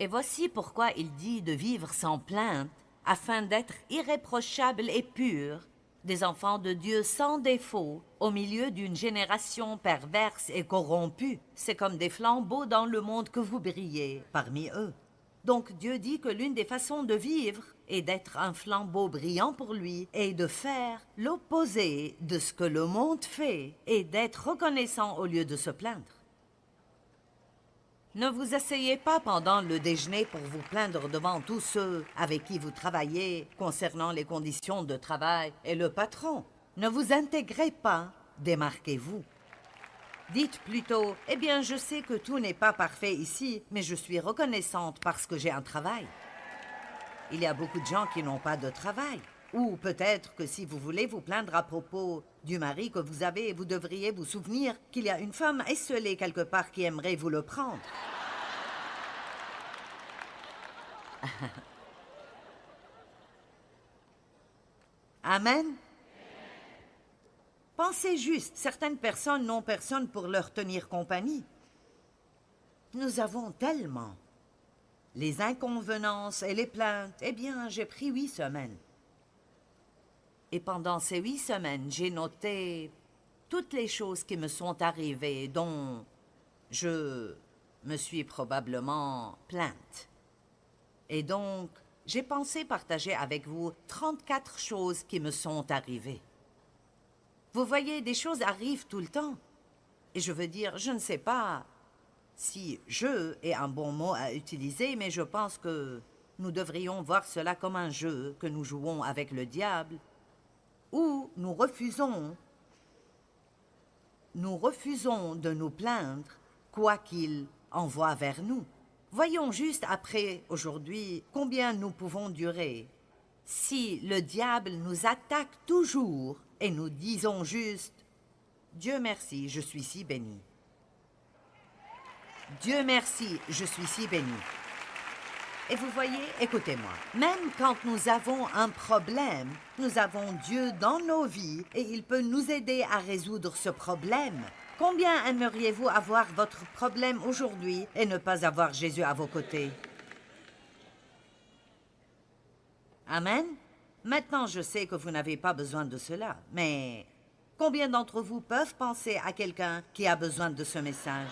[SPEAKER 1] Et voici pourquoi il dit de vivre sans plainte, afin d'être irréprochables et purs, des enfants de Dieu sans défaut, au milieu d'une génération perverse et corrompue. C'est comme des flambeaux dans le monde que vous brillez parmi eux. Donc Dieu dit que l'une des façons de vivre est d'être un flambeau brillant pour lui et de faire l'opposé de ce que le monde fait et d'être reconnaissant au lieu de se plaindre. Ne vous asseyez pas pendant le déjeuner pour vous plaindre devant tous ceux avec qui vous travaillez concernant les conditions de travail et le patron. Ne vous intégrez pas, démarquez-vous. Dites plutôt, « Eh bien, je sais que tout n'est pas parfait ici, mais je suis reconnaissante parce que j'ai un travail. » Il y a beaucoup de gens qui n'ont pas de travail. Ou peut-être que si vous voulez vous plaindre à propos du mari que vous avez, vous devriez vous souvenir qu'il y a une femme esselée quelque part qui aimerait vous le prendre. Amen. Pensez juste, certaines personnes n'ont personne pour leur tenir compagnie. Nous avons tellement. Les inconvenances et les plaintes, eh bien, j'ai pris 8 semaines. Et pendant ces 8 semaines, j'ai noté toutes les choses qui me sont arrivées, dont je me suis probablement plainte. Et donc, j'ai pensé partager avec vous 34 choses qui me sont arrivées. Vous voyez, des choses arrivent tout le temps. Et je veux dire, je ne sais pas si « je » est un bon mot à utiliser, mais je pense que nous devrions voir cela comme un jeu que nous jouons avec le diable, où nous refusons de nous plaindre, quoi qu'il envoie vers nous. Voyons juste après, aujourd'hui, combien nous pouvons durer. Si le diable nous attaque toujours et nous disons juste « Dieu merci, je suis si béni. Dieu merci, je suis si béni. » Et vous voyez, écoutez-moi, même quand nous avons un problème, nous avons Dieu dans nos vies et il peut nous aider à résoudre ce problème. Combien aimeriez-vous avoir votre problème aujourd'hui et ne pas avoir Jésus à vos côtés? Amen. Maintenant, je sais que vous n'avez pas besoin de cela, mais combien d'entre vous peuvent penser à quelqu'un qui a besoin de ce message?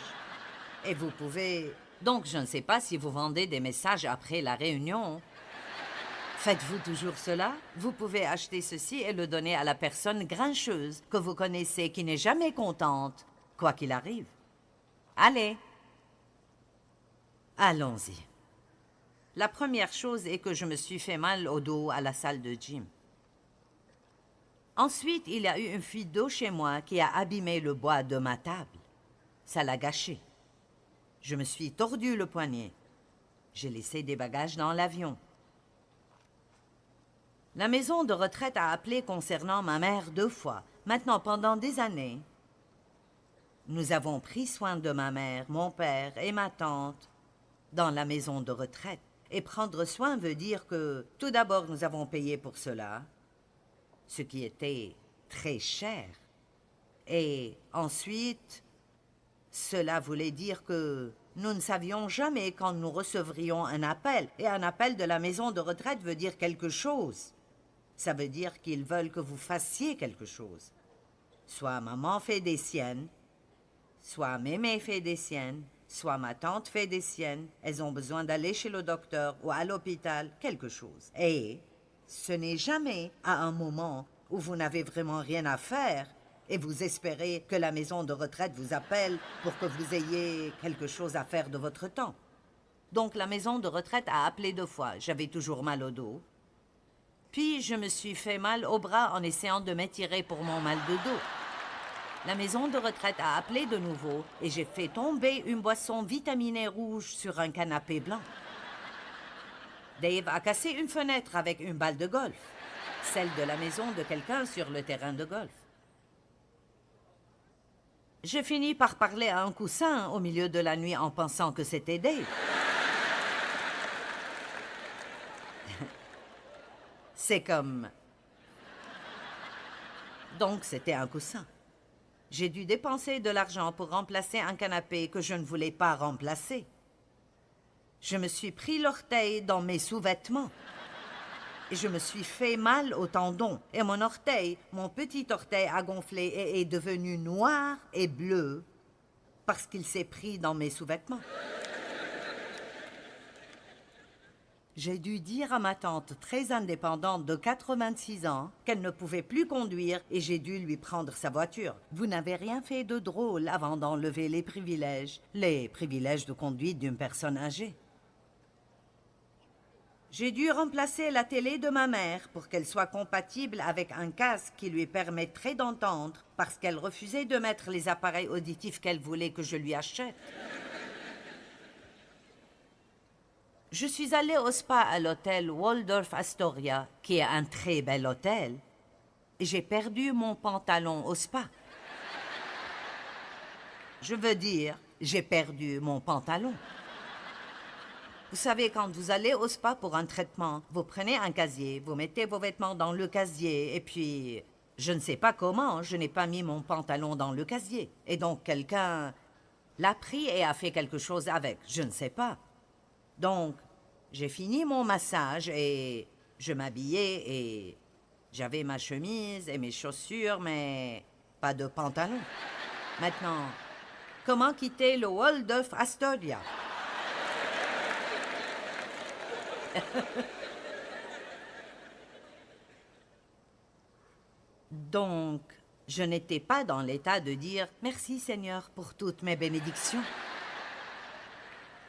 [SPEAKER 1] Et vous pouvez... Donc, je ne sais pas si vous vendez des messages après la réunion. Faites-vous toujours cela? Vous pouvez acheter ceci et le donner à la personne grincheuse que vous connaissez qui n'est jamais contente, quoi qu'il arrive. Allez. Allons-y. La première chose est que je me suis fait mal au dos à la salle de gym. Ensuite, il y a eu une fuite d'eau chez moi qui a abîmé le bois de ma table. Ça l'a gâché. Je me suis tordu le poignet. J'ai laissé des bagages dans l'avion. La maison de retraite a appelé concernant ma mère 2 fois. Maintenant, pendant des années, nous avons pris soin de ma mère, mon père et ma tante dans la maison de retraite. Et prendre soin veut dire que, tout d'abord, nous avons payé pour cela, ce qui était très cher. Et ensuite, cela voulait dire que nous ne savions jamais quand nous recevrions un appel. Et un appel de la maison de retraite veut dire quelque chose. Ça veut dire qu'ils veulent que vous fassiez quelque chose. Soit maman fait des siennes, soit mémé fait des siennes, soit ma tante fait des siennes. Elles ont besoin d'aller chez le docteur ou à l'hôpital, quelque chose. Et ce n'est jamais à un moment où vous n'avez vraiment rien à faire et vous espérez que la maison de retraite vous appelle pour que vous ayez quelque chose à faire de votre temps. Donc la maison de retraite a appelé 2 fois. J'avais toujours mal au dos. Puis je me suis fait mal au bras en essayant de m'étirer pour mon mal de dos. La maison de retraite a appelé de nouveau et j'ai fait tomber une boisson vitaminée rouge sur un canapé blanc. Dave a cassé une fenêtre avec une balle de golf, celle de la maison de quelqu'un sur le terrain de golf. J'ai fini par parler à un coussin au milieu de la nuit en pensant que c'était Dave. C'est comme... Donc c'était un coussin. J'ai dû dépenser de l'argent pour remplacer un canapé que je ne voulais pas remplacer. Je me suis pris l'orteil dans mes sous-vêtements. Et je me suis fait mal au tendon. Et mon orteil, mon petit orteil a gonflé et est devenu noir et bleu parce qu'il s'est pris dans mes sous-vêtements. J'ai dû dire à ma tante très indépendante de 86 ans qu'elle ne pouvait plus conduire et j'ai dû lui prendre sa voiture. Vous n'avez rien fait de drôle avant d'enlever les privilèges de conduite d'une personne âgée. J'ai dû remplacer la télé de ma mère pour qu'elle soit compatible avec un casque qui lui permettrait d'entendre parce qu'elle refusait de mettre les appareils auditifs qu'elle voulait que je lui achète. Je suis allée au spa à l'hôtel Waldorf Astoria, qui est un très bel hôtel, et j'ai perdu mon pantalon au spa. Je veux dire, j'ai perdu mon pantalon. Vous savez, quand vous allez au spa pour un traitement, vous prenez un casier, vous mettez vos vêtements dans le casier, et puis, je ne sais pas comment, je n'ai pas mis mon pantalon dans le casier. Et donc, quelqu'un l'a pris et a fait quelque chose avec, je ne sais pas. Donc, j'ai fini mon massage et je m'habillais et j'avais ma chemise et mes chaussures, mais pas de pantalon. Maintenant, comment quitter le Waldorf Astoria? Donc, je n'étais pas dans l'état de dire « Merci Seigneur pour toutes mes bénédictions ».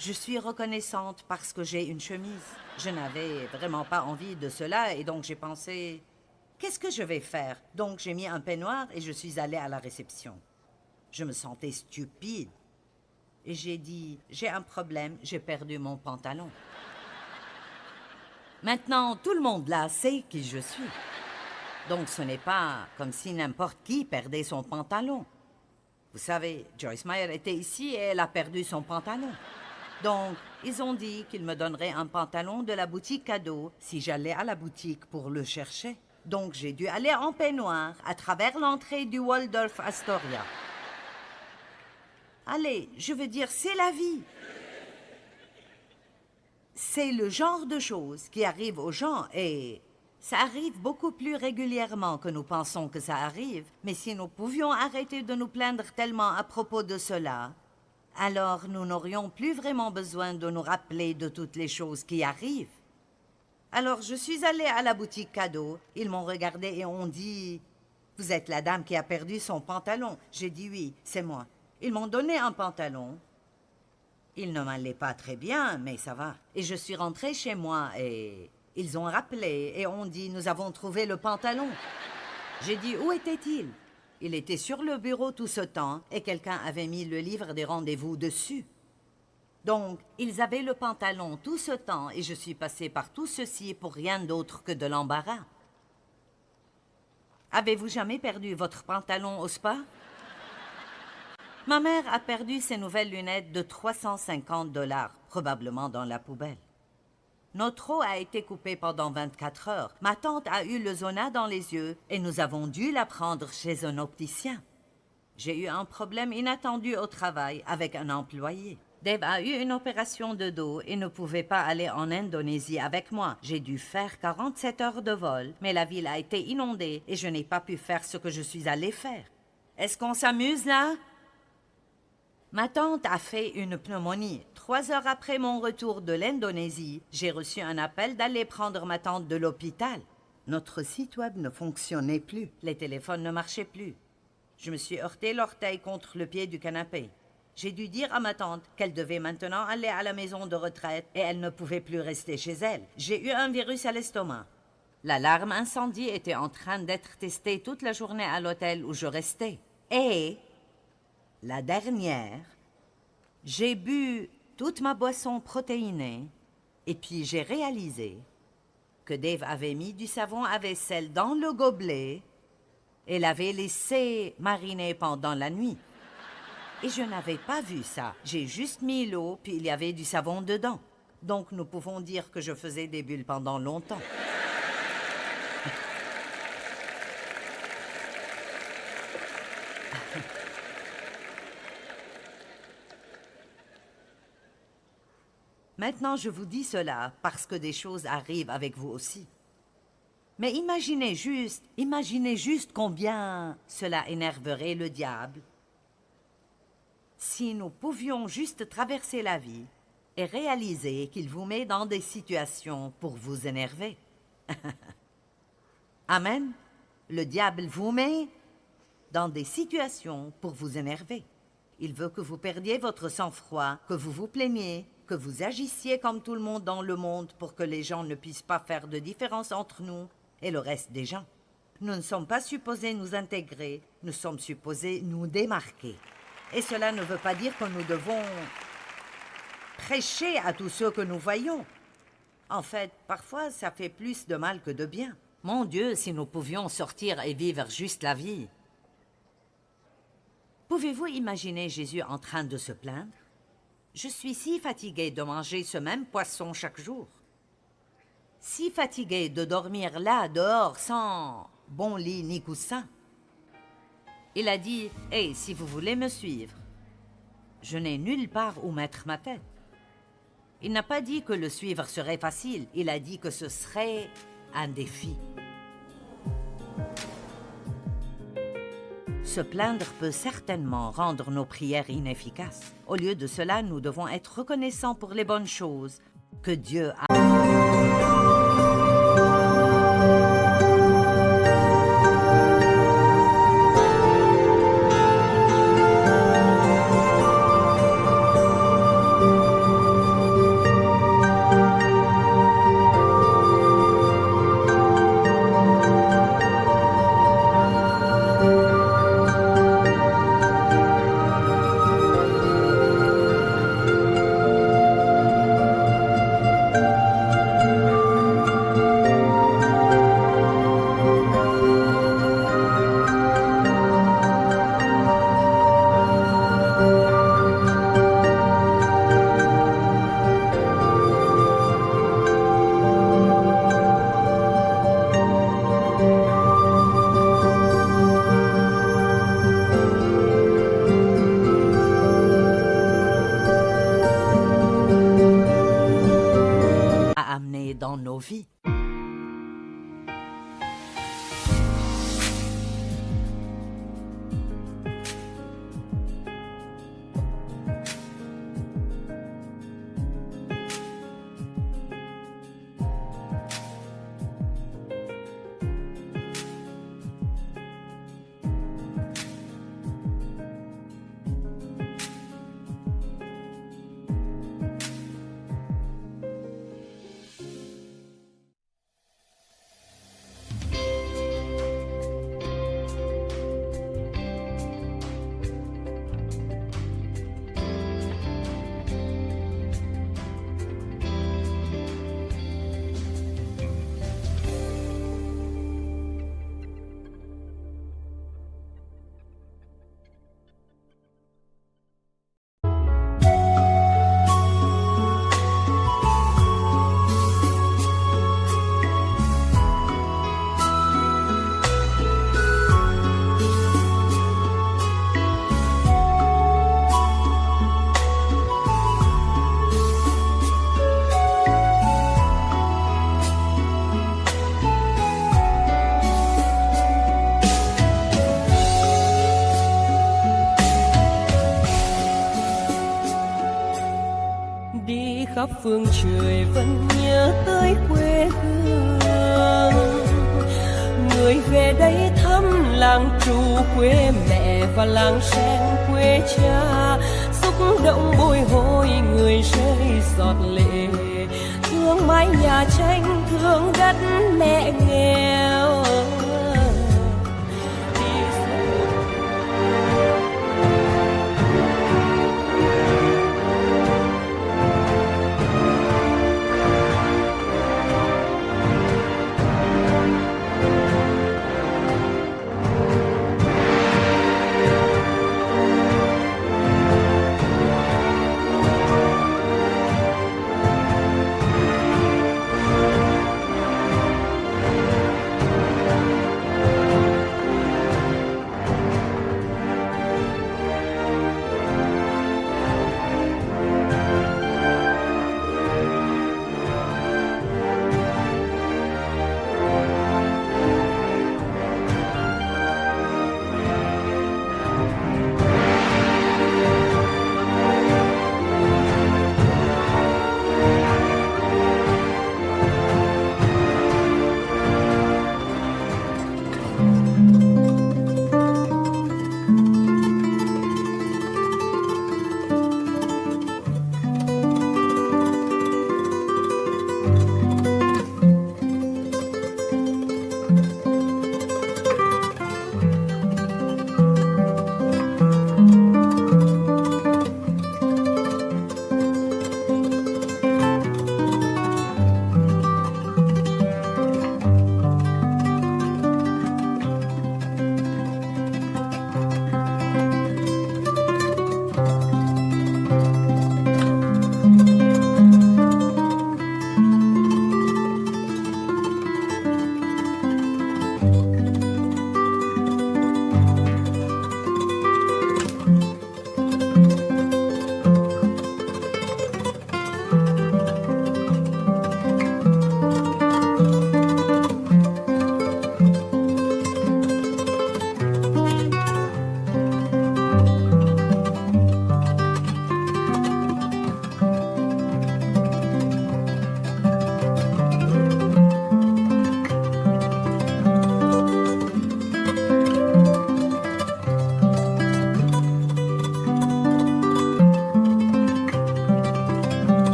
[SPEAKER 1] Je suis reconnaissante parce que j'ai une chemise. Je n'avais vraiment pas envie de cela et donc j'ai pensé « Qu'est-ce que je vais faire ?» Donc j'ai mis un peignoir et je suis allée à la réception. Je me sentais stupide. Et j'ai dit « J'ai un problème, j'ai perdu mon pantalon. » Maintenant, tout le monde là sait qui je suis. Donc ce n'est pas comme si n'importe qui perdait son pantalon. Vous savez, Joyce Meyer était ici et elle a perdu son pantalon. Donc, ils ont dit qu'ils me donneraient un pantalon de la boutique cadeau si j'allais à la boutique pour le chercher. Donc, j'ai dû aller en peignoir à travers l'entrée du Waldorf Astoria. Allez, je veux dire, c'est la vie. C'est le genre de choses qui arrivent aux gens et ça arrive beaucoup plus régulièrement que nous pensons que ça arrive. Mais si nous pouvions arrêter de nous plaindre tellement à propos de cela, alors nous n'aurions plus vraiment besoin de nous rappeler de toutes les choses qui arrivent. Alors je suis allée à la boutique cadeau. Ils m'ont regardée et ont dit « Vous êtes la dame qui a perdu son pantalon ?» J'ai dit « Oui, c'est moi. » Ils m'ont donné un pantalon. Il ne m'allait pas très bien, mais ça va. Et je suis rentrée chez moi et ils ont rappelé et ont dit « Nous avons trouvé le pantalon. » J'ai dit « Où était-il » Il était sur le bureau tout ce temps et quelqu'un avait mis le livre des rendez-vous dessus. Donc, ils avaient le pantalon tout ce temps et je suis passée par tout ceci pour rien d'autre que de l'embarras. Avez-vous jamais perdu votre pantalon au spa? Ma mère a perdu ses nouvelles lunettes de 350 $, probablement dans la poubelle. Notre eau a été coupée pendant 24 heures. Ma tante a eu le zona dans les yeux et nous avons dû la prendre chez un opticien. J'ai eu un problème inattendu au travail avec un employé. Dave a eu une opération de dos et ne pouvait pas aller en Indonésie avec moi. J'ai dû faire 47 heures de vol, mais la ville a été inondée et je n'ai pas pu faire ce que je suis allée faire. Est-ce qu'on s'amuse là? Ma tante a fait une pneumonie. 3 heures après mon retour de l'Indonésie, j'ai reçu un appel d'aller prendre ma tante de l'hôpital. Notre site web ne fonctionnait plus. Les téléphones ne marchaient plus. Je me suis heurté l'orteil contre le pied du canapé. J'ai dû dire à ma tante qu'elle devait maintenant aller à la maison de retraite et elle ne pouvait plus rester chez elle. J'ai eu un virus à l'estomac. L'alarme incendie était en train d'être testée toute la journée à l'hôtel où je restais. Et la dernière, j'ai bu toute ma boisson protéinée et puis j'ai réalisé que Dave avait mis du savon à vaisselle dans le gobelet et l'avait laissé mariner pendant la nuit. Et je n'avais pas vu ça. J'ai juste mis l'eau puis il y avait du savon dedans. Donc nous pouvons dire que je faisais des bulles pendant longtemps. Maintenant, je vous dis cela parce que des choses arrivent avec vous aussi. Mais imaginez juste combien cela énerverait le diable si nous pouvions juste traverser la vie et réalisez qu'il vous met dans des situations pour vous énerver. Amen. Le diable vous met dans des situations pour vous énerver. Il veut que vous perdiez votre sang-froid, que vous vous plaigniez, que vous agissiez comme tout le monde dans le monde pour que les gens ne puissent pas faire de différence entre nous et le reste des gens. Nous ne sommes pas supposés nous intégrer, nous sommes supposés nous démarquer. Et cela ne veut pas dire que nous devons prêcher à tous ceux que nous voyons. En fait, parfois, ça fait plus de mal que de bien. Mon Dieu, si nous pouvions sortir et vivre juste la vie. Pouvez-vous imaginer Jésus en train de se plaindre? Je suis si fatigué de manger ce même poisson chaque jour. Si fatigué de dormir là, dehors, sans bon lit ni coussin. Il a dit, « Hey, si vous voulez me suivre, je n'ai nulle part où mettre ma tête. » Il n'a pas dit que le suivre serait facile, il a dit que ce serait un défi. Se plaindre peut certainement rendre nos prières inefficaces. Au lieu de cela, nous devons être reconnaissants pour les bonnes choses que Dieu a. Dans nos vies.
[SPEAKER 4] khắp phương trời vẫn nhớ tới quê hương. Người về đây thăm làng trù quê mẹ và làng sen quê cha, xúc động bồi hồi người rơi giọt lệ, thương mái nhà tranh thương đất mẹ nghèo.